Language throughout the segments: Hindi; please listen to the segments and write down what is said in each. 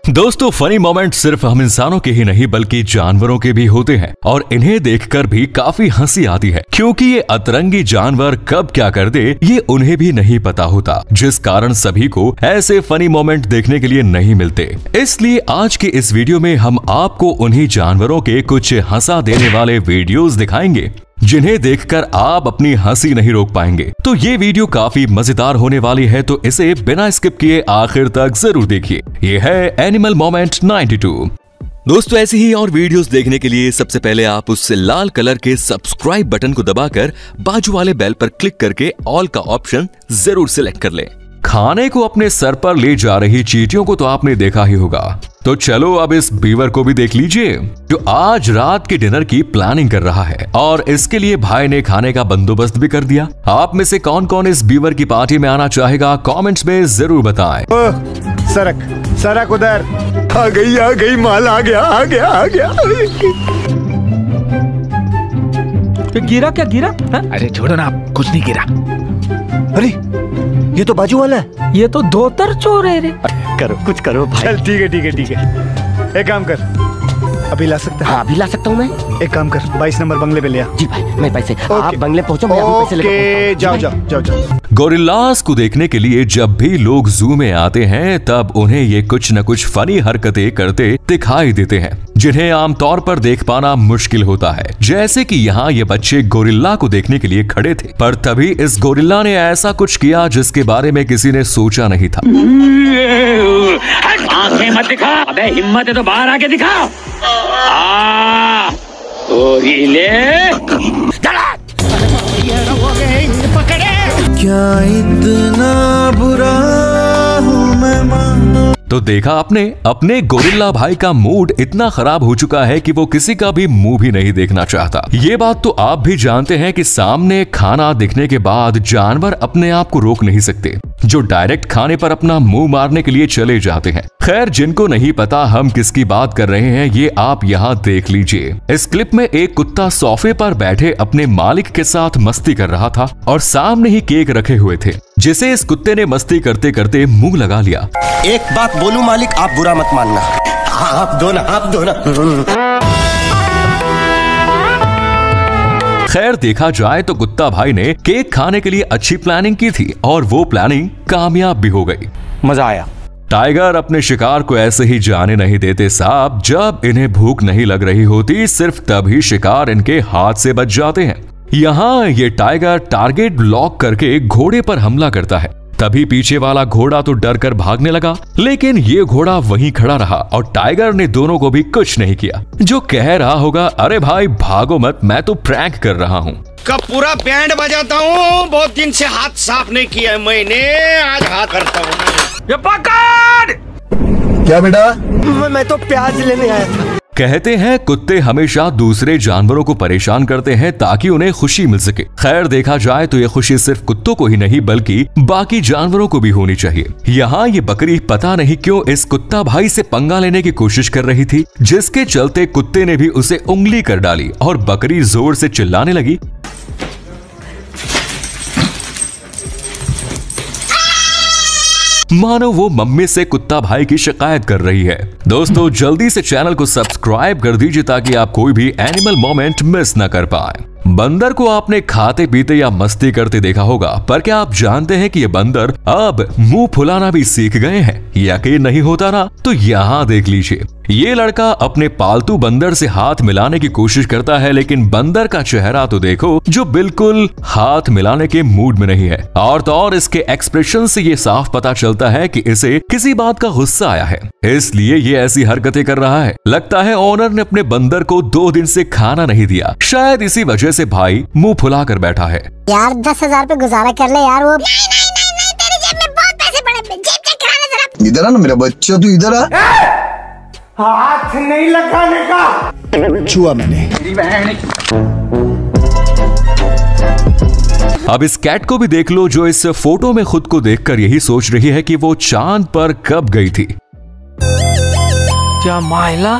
दोस्तों, फनी मोमेंट सिर्फ हम इंसानों के ही नहीं बल्कि जानवरों के भी होते हैं और इन्हें देखकर भी काफी हंसी आती है, क्योंकि ये अतरंगी जानवर कब क्या कर दे ये उन्हें भी नहीं पता होता, जिस कारण सभी को ऐसे फनी मोमेंट देखने के लिए नहीं मिलते। इसलिए आज के इस वीडियो में हम आपको उन्हीं जानवरों के कुछ हंसा देने वाले वीडियोस दिखाएंगे जिन्हें देखकर आप अपनी हंसी नहीं रोक पाएंगे। तो ये वीडियो काफी मजेदार होने वाली है, तो इसे बिना स्किप किए आखिर तक जरूर देखिए। ये है एनिमल मोमेंट 92। दोस्तों, ऐसी ही और वीडियोस देखने के लिए सबसे पहले आप उस लाल कलर के सब्सक्राइब बटन को दबाकर बाजू वाले बेल पर क्लिक करके ऑल का ऑप्शन जरूर सिलेक्ट कर लें। खाने को अपने सर पर ले जा रही चींटियों को तो आपने देखा ही होगा, तो चलो अब इस बीवर को भी देख लीजिए जो आज रात के डिनर की प्लानिंग कर रहा है, और इसके लिए भाई ने खाने का बंदोबस्त भी कर दिया। आप में से कौन कौन इस बीवर की पार्टी में आना चाहेगा कमेंट्स में जरूर बताएं। सरक सरक उधर। आ गई माल आ गया। तो गिरा क्या गिरा? अरे छोड़ो ना, कुछ नहीं गिरा। अरे ये तो बाजू वाला है। ये तो धोतर चोर है रे। करो कुछ करो भाई। चल ठीक है। एक काम कर, अभी ला सकता है? हाँ अभी ला सकता हूँ मैं। एक काम कर, 22 नंबर बंगले पे ले आ। जी भाई, मैं पैसे आप बंगले पहुँचो, मैं अभी पैसे लेकर जाओ। गोरिल्लास को देखने के लिए जब भी लोग जू में आते हैं तब उन्हें ये कुछ न कुछ फनी हरकतें करते दिखाई देते हैं, जिन्हें आमतौर पर देख पाना मुश्किल होता है। जैसे कि यहाँ ये बच्चे गोरिल्ला को देखने के लिए खड़े थे, पर तभी इस गोरिल्ला ने ऐसा कुछ किया जिसके बारे में किसी ने सोचा नहीं था। आंखें मत दिखा, अबे हिम्मत है तो बाहर आके दिखा। गोरिल्ले क्या इतना बुरा हूँ मैं? तो देखा आपने, अपने गोरिल्ला भाई का मूड इतना खराब हो चुका है कि वो किसी का भी मुंह भी नहीं देखना चाहता। ये बात तो आप भी जानते हैं कि सामने खाना दिखने के बाद जानवर अपने आप को रोक नहीं सकते, जो डायरेक्ट खाने पर अपना मुंह मारने के लिए चले जाते हैं। खैर, जिनको नहीं पता हम किसकी बात कर रहे हैं ये आप यहाँ देख लीजिए। इस क्लिप में एक कुत्ता सोफे पर बैठे अपने मालिक के साथ मस्ती कर रहा था और सामने ही केक रखे हुए थे, जिसे इस कुत्ते ने मस्ती करते करते मुंह लगा लिया। एक बात बोलूं मालिक, आप बुरा मत मानना। आप दो ना। खैर, देखा जाए तो कुत्ता भाई ने केक खाने के लिए अच्छी प्लानिंग की थी और वो प्लानिंग कामयाब भी हो गई। मजा आया। टाइगर अपने शिकार को ऐसे ही जाने नहीं देते साहब। जब इन्हें भूख नहीं लग रही होती सिर्फ तभी शिकार इनके हाथ से बच जाते हैं। यहाँ ये टाइगर टारगेट लॉक करके घोड़े पर हमला करता है। तभी पीछे वाला घोड़ा तो डर कर भागने लगा, लेकिन ये घोड़ा वहीं खड़ा रहा और टाइगर ने दोनों को भी कुछ नहीं किया। जो कह रहा होगा, अरे भाई भागो मत, मैं तो प्रैंक कर रहा हूँ। का पूरा बैंड बजाता हूँ, बहुत दिन से हाथ साफ नहीं किया है मैंने, आज हाथ करता हूँ। ये पकड़! क्या बेटा? मैं तो प्याज लेने आया था। कहते हैं कुत्ते हमेशा दूसरे जानवरों को परेशान करते हैं ताकि उन्हें खुशी मिल सके। खैर, देखा जाए तो ये खुशी सिर्फ कुत्तों को ही नहीं बल्कि बाकी जानवरों को भी होनी चाहिए। यहाँ ये बकरी पता नहीं क्यों इस कुत्ता भाई से पंगा लेने की कोशिश कर रही थी, जिसके चलते कुत्ते ने भी उसे उंगली कर डाली और बकरी जोर से चिल्लाने लगी। मानो वो मम्मी से कुत्ता भाई की शिकायत कर रही है। दोस्तों, जल्दी से चैनल को सब्सक्राइब कर दीजिए ताकि आप कोई भी एनिमल मोमेंट मिस न कर पाए। बंदर को आपने खाते पीते या मस्ती करते देखा होगा, पर क्या आप जानते हैं कि ये बंदर अब मुंह फुलाना भी सीख गए हैं? यकीन नहीं होता ना? तो यहाँ देख लीजिए, ये लड़का अपने पालतू बंदर से हाथ मिलाने की कोशिश करता है, लेकिन बंदर का चेहरा तो देखो जो बिल्कुल हाथ मिलाने के मूड में नहीं है। और तो और इसके एक्सप्रेशन से ये साफ पता चलता है कि इसे किसी बात का गुस्सा आया है, इसलिए ये ऐसी हरकतें कर रहा है। लगता है ओनर ने अपने बंदर को 2 दिन से खाना नहीं दिया, शायद इसी वजह से भाई मुंह फुला कर बैठा है। यार 10,000 पे गुजारा कर ले यार। वो नहीं, तेरी जेब में बहुत पैसे पड़े, जेब चेक करा जरा। इधर आ ना मेरा बच्चा, तू इधर आ। हाथ नहीं लगाने का। छुआ मैंने। अब इस कैट को भी देख लो जो इस फोटो में खुद को देखकर यही सोच रही है कि वो चांद पर कब गई थी। क्या मायला?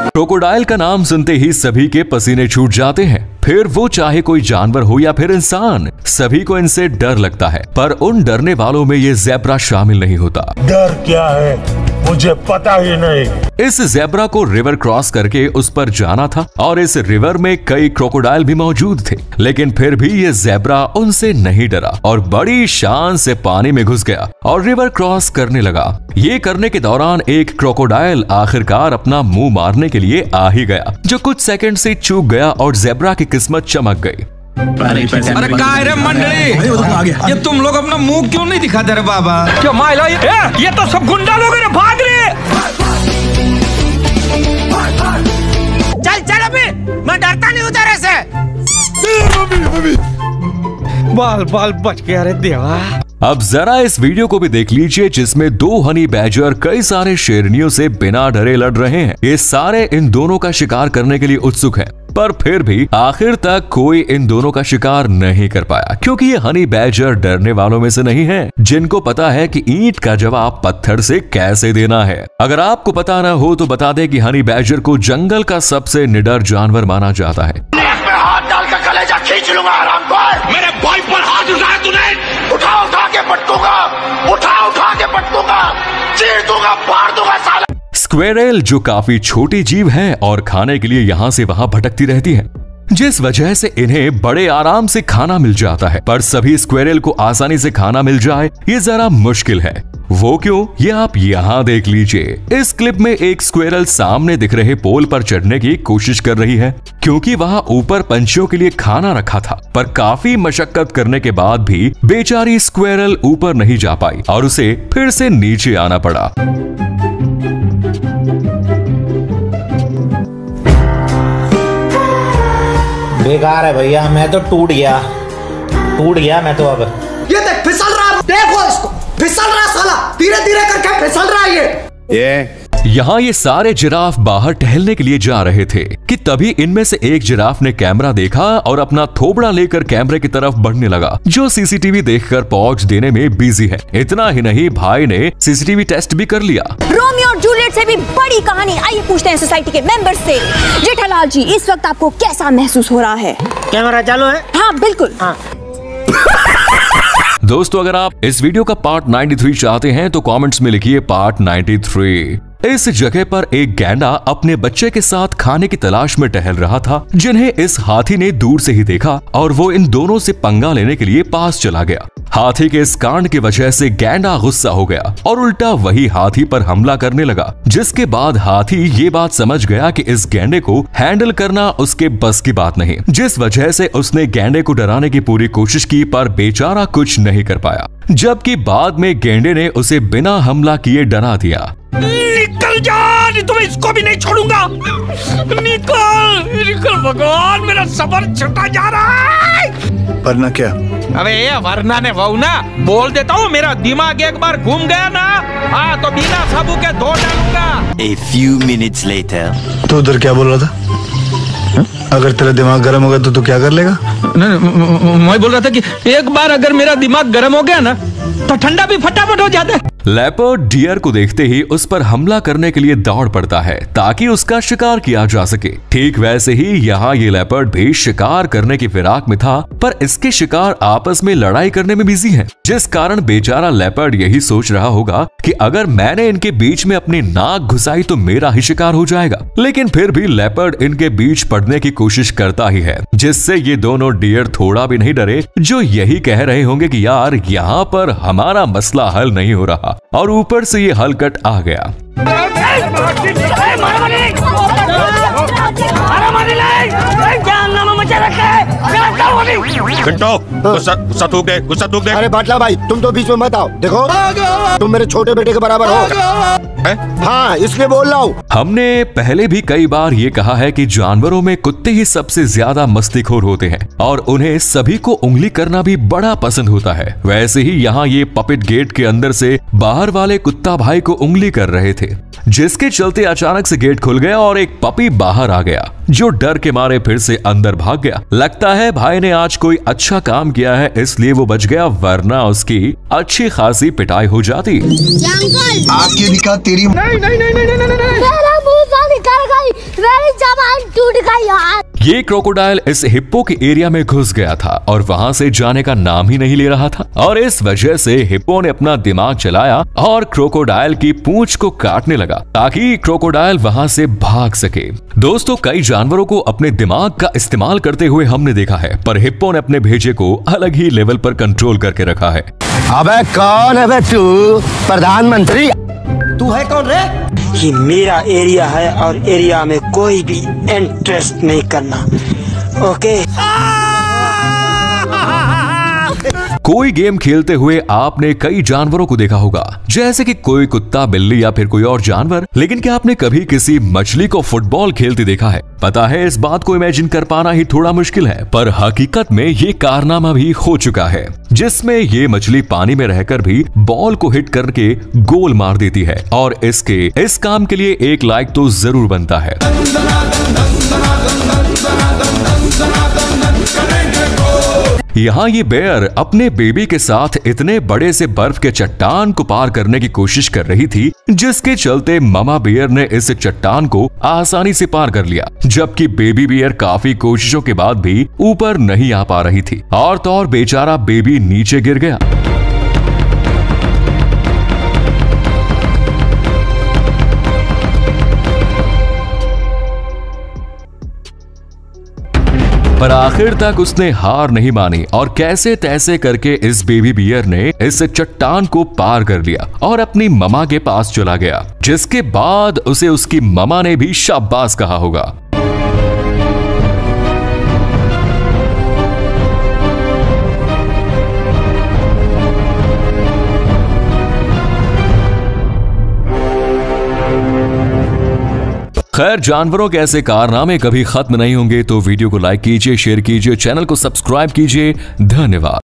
क्रोकोडाइल का नाम सुनते ही सभी के पसीने छूट जाते हैं। फिर वो चाहे कोई जानवर हो या फिर इंसान, सभी को इनसे डर लगता है। पर उन डरने वालों में ये ज़ेब्रा शामिल नहीं होता। डर क्या है मुझे पता ही नहीं। इस ज़ेब्रा को रिवर क्रॉस करके उस पर जाना था और इस रिवर में कई क्रोकोडाइल भी मौजूद थे, लेकिन फिर भी ये ज़ेब्रा उनसे नहीं डरा और बड़ी शान से पानी में घुस गया और रिवर क्रॉस करने लगा। ये करने के दौरान एक क्रोकोडाइल आखिरकार अपना मुंह मारने के लिए आ ही गया, जो कुछ सेकंड से चूक गया और ज़ेब्रा की किस्मत चमक गई। अरे काय रे मंडली, ये तुम लोग अपना मुंह क्यों नहीं दिखाते रे बाबा? क्या माइला ये तो सब गुंडा लोग रे, भाग रे। चल अभी, मैं डरता नहीं हूँ तेरे से। बाल बाल बच गया रे देवा। अब जरा इस वीडियो को भी देख लीजिए, जिसमें दो हनी बैजर कई सारे शेरनियों से बिना डरे लड़ रहे हैं। ये सारे इन दोनों का शिकार करने के लिए उत्सुक हैं, पर फिर भी आखिर तक कोई इन दोनों का शिकार नहीं कर पाया, क्योंकि ये हनी बैजर डरने वालों में से नहीं हैं, जिनको पता है कि ईंट का जवाब पत्थर से कैसे देना है। अगर आपको पता न हो तो बता दें कि हनी बैजर को जंगल का सबसे निडर जानवर माना जाता है। हाथ डालकर कलेजा खींच लूंगा हरामखोर। मेरे भाई पर हाथ उठाया तूने, उठा के पटकूंगा, उठा के पटकूंगा, चीर दूंगा, फाड़ दूंगा साला। स्क्वेरल जो काफी छोटी जीव है और खाने के लिए यहाँ से वहाँ भटकती रहती है, जिस वजह से इन्हें बड़े आराम से खाना मिल जाता है। पर सभी स्क्वेरल को आसानी से खाना मिल जाए ये जरा मुश्किल है। वो क्यों, ये आप यहाँ देख लीजिए। इस क्लिप में एक स्क्वेरल सामने दिख रहे पोल पर चढ़ने की कोशिश कर रही है, क्योंकि वहाँ ऊपर पंछियों के लिए खाना रखा था। पर काफी मशक्कत करने के बाद भी बेचारी स्क्वेरल ऊपर नहीं जा पाई और उसे फिर से नीचे आना पड़ा। बेकार है भैया, मैं तो टूट गया मैं तो। अब ये देख फिसल रहा, देखो इसको, फिसल रहा साला, धीरे धीरे करके फिसल रहा है। यहाँ ये सारे जिराफ बाहर टहलने के लिए जा रहे थे कि तभी इनमें से एक जिराफ ने कैमरा देखा और अपना थोबड़ा लेकर कैमरे की तरफ बढ़ने लगा, जो सीसीटीवी देखकर पहुंच देने में बिजी है। इतना ही नहीं, भाई ने सीसीटीवी टेस्ट भी कर लिया। रोमियो और जूलियट से भी बड़ी कहानी, आइए पूछते हैं सोसाइटी के मेंबर्स से। जेठालाल जी, इस वक्त आपको कैसा महसूस हो रहा है? कैमरा चालू है? हाँ बिल्कुल। दोस्तों, अगर आप इस वीडियो का पार्ट 93 चाहते हैं तो कमेंट्स में लिखिए पार्ट 93। इस जगह पर एक गैंडा अपने बच्चे के साथ खाने की तलाश में टहल रहा था, जिन्हें इस हाथी ने दूर से ही देखा और वो इन दोनों से पंगा लेने के लिए पास चला गया। हाथी के इस कांड की वजह से गैंडा गुस्सा हो गया और उल्टा वही हाथी पर हमला करने लगा, जिसके बाद हाथी ये बात समझ गया कि इस गैंडे को हैंडल करना उसके बस की बात नहीं, जिस वजह से उसने गैंडे को डराने की पूरी कोशिश की, पर बेचारा कुछ नहीं कर पाया। जबकि बाद में गैंडे ने उसे बिना हमला किए डरा दिया। निकल जा, तुम्हें इसको भी नहीं छोड़ूंगा। निकल भगवान, मेरा सबर छुटा जा रहा है। वरना क्या? अबे वरना ने वो ना बोल देता हूँ, मेरा दिमाग एक बार घूम गया ना, हाँ तो बिना साबु के धो डालूंगा। A few minutes later. तो उधर क्या बोल रहा था? अगर तेरा दिमाग गर्म हो गया तो तू क्या कर लेगा? नहीं, मैं बोल रहा था कि एक बार अगर मेरा दिमाग गर्म हो गया ना तो ठंडा भी फटाफट हो जाता है। लेपर्ड डियर को देखते ही उस पर हमला करने के लिए दौड़ पड़ता है ताकि उसका शिकार किया जा सके। ठीक वैसे ही यहाँ ये लेपर्ड भी शिकार करने की फिराक में था, पर इसके शिकार आपस में लड़ाई करने में बिजी हैं, जिस कारण बेचारा लेपर्ड यही सोच रहा होगा कि अगर मैंने इनके बीच में अपनी नाक घुसाई तो मेरा ही शिकार हो जाएगा। लेकिन फिर भी लेपर्ड इनके बीच पड़ने की कोशिश करता ही है, जिससे ये दोनों डियर थोड़ा भी नहीं डरे, जो यही कह रहे होंगे कि यार यहाँ पर हमारा मसला हल नहीं हो रहा, और ऊपर से ये हलकट आ गया। गुस्सा थूक दे। अरे बाटला भाई, तुम तो बीच में मत आओ। देखो तुम मेरे छोटे बेटे के बराबर हो। हाँ, इसलिए बोल रहा हूँ। हमने पहले भी कई बार ये कहा है कि जानवरों में कुत्ते ही सबसे ज्यादा मस्तीखोर होते हैं और उन्हें सभी को उंगली करना भी बड़ा पसंद होता है। वैसे ही यहाँ ये पपिट गेट के अंदर से बाहर वाले कुत्ता भाई को उंगली कर रहे थे, जिसके चलते अचानक से गेट खुल गया और एक पपी बाहर आ गया, जो डर के मारे फिर से अंदर भाग गया। लगता है भाई ने आज कोई अच्छा काम किया है, इसलिए वो बच गया, वरना उसकी अच्छी खासी पिटाई हो जाती। आपकी निकाह तेरी नहीं नहीं नहीं नहीं नहीं नहीं नहीं। मेरी जबान टूट गई यार। ये क्रोकोडाइल इस हिप्पो के एरिया में घुस गया था और वहां से जाने का नाम ही नहीं ले रहा था और इस वजह से हिप्पो ने अपना दिमाग चलाया और क्रोकोडाइल की पूंछ को काटने लगा ताकि क्रोकोडाइल वहां से भाग सके। दोस्तों, कई जानवरों को अपने दिमाग का इस्तेमाल करते हुए हमने देखा है, पर हिप्पो ने अपने भेजे को अलग ही लेवल पर कंट्रोल करके रखा है। अबे कौन है बे तू? प्रधानमंत्री? तू है कौन रे? ये मेरा एरिया है और एरिया में कोई भी इंटरेस्ट नहीं करना, ओके? कोई गेम खेलते हुए आपने कई जानवरों को देखा होगा, जैसे कि कोई कुत्ता, बिल्ली या फिर कोई और जानवर, लेकिन क्या आपने कभी किसी मछली को फुटबॉल खेलते देखा है? पता है, इस बात को इमेजिन कर पाना ही थोड़ा मुश्किल है, पर हकीकत में ये कारनामा भी हो चुका है, जिसमें ये मछली पानी में रहकर भी बॉल को हिट करके गोल मार देती है और इसके इस काम के लिए एक लाइक तो जरूर बनता है। यहाँ ये बेयर अपने बेबी के साथ इतने बड़े से बर्फ के चट्टान को पार करने की कोशिश कर रही थी, जिसके चलते मामा बेयर ने इस चट्टान को आसानी से पार कर लिया, जबकि बेबी बेयर काफी कोशिशों के बाद भी ऊपर नहीं आ पा रही थी और तो और बेचारा बेबी नीचे गिर गया। पर आखिर तक उसने हार नहीं मानी और कैसे तैसे करके इस बेबी बियर ने इस चट्टान को पार कर लिया और अपनी ममा के पास चला गया, जिसके बाद उसे उसकी ममा ने भी शाबाश कहा होगा। खैर, जानवरों के ऐसे कारनामे कभी खत्म नहीं होंगे, तो वीडियो को लाइक कीजिए, शेयर कीजिए, चैनल को सब्सक्राइब कीजिए। धन्यवाद।